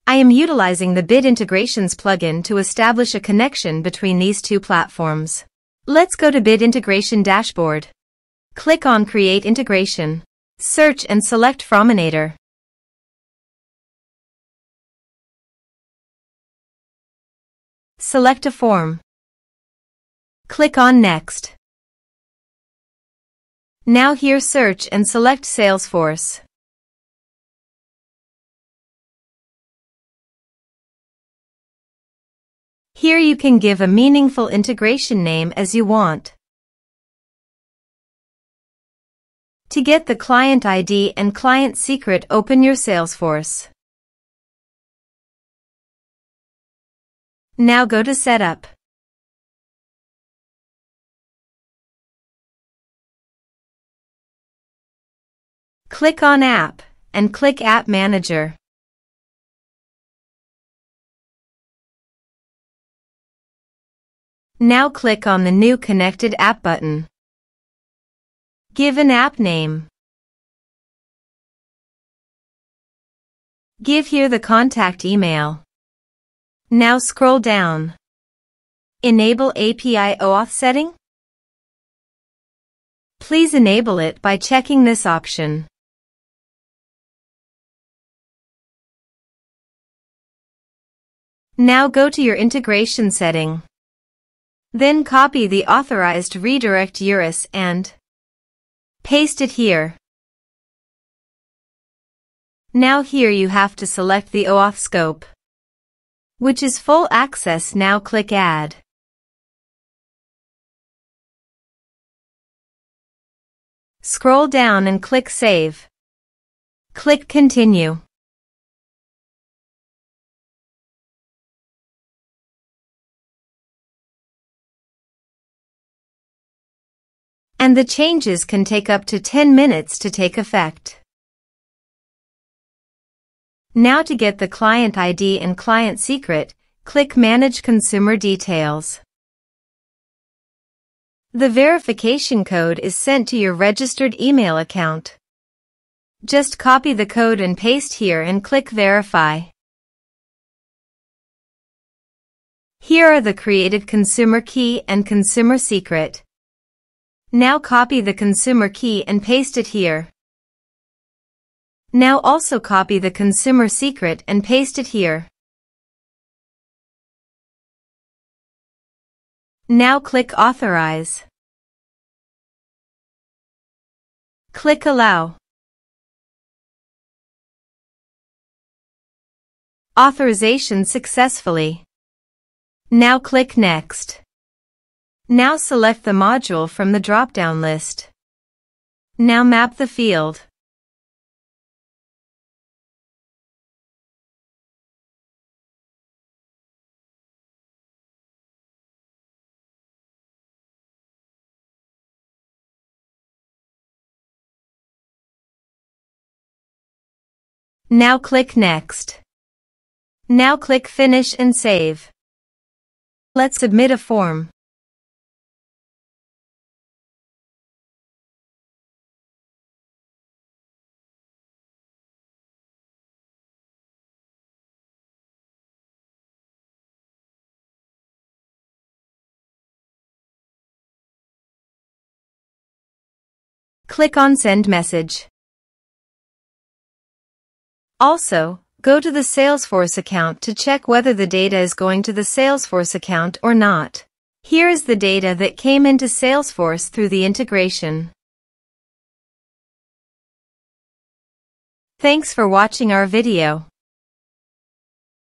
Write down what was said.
I am utilizing the Bit Integrations plugin to establish a connection between these two platforms. Let's go to Bit Integration Dashboard. Click on Create Integration. Search and select Forminator. Select a form. Click on Next. Now here search and select Salesforce. Here you can give a meaningful integration name as you want. To get the client ID and client secret, open your Salesforce. Now go to Setup. Click on App and click App Manager. Now click on the New Connected App button. Give an app name. Give here the contact email. Now scroll down. Enable API OAuth setting? Please enable it by checking this option. Now go to your integration setting. Then copy the authorized redirect URL and paste it here. Now here you have to select the OAuth scope, which is full access. Now click Add. Scroll down and click Save. Click Continue. And the changes can take up to 10 minutes to take effect. Now to get the client ID and client secret, click Manage Consumer Details. The verification code is sent to your registered email account. Just copy the code and paste here and click Verify. Here are the created consumer key and consumer secret. Now copy the consumer key and paste it here. Now also copy the consumer secret and paste it here. Now click Authorize. Click Allow. Authorization successfully. Now click Next. Now select the module from the drop-down list. Now map the field. Now click Next. Now click Finish and Save. Let's submit a form. Click on Send Message. Also, go to the Salesforce account to check whether the data is going to the Salesforce account or not. Here is the data that came into Salesforce through the integration. Thanks for watching our video.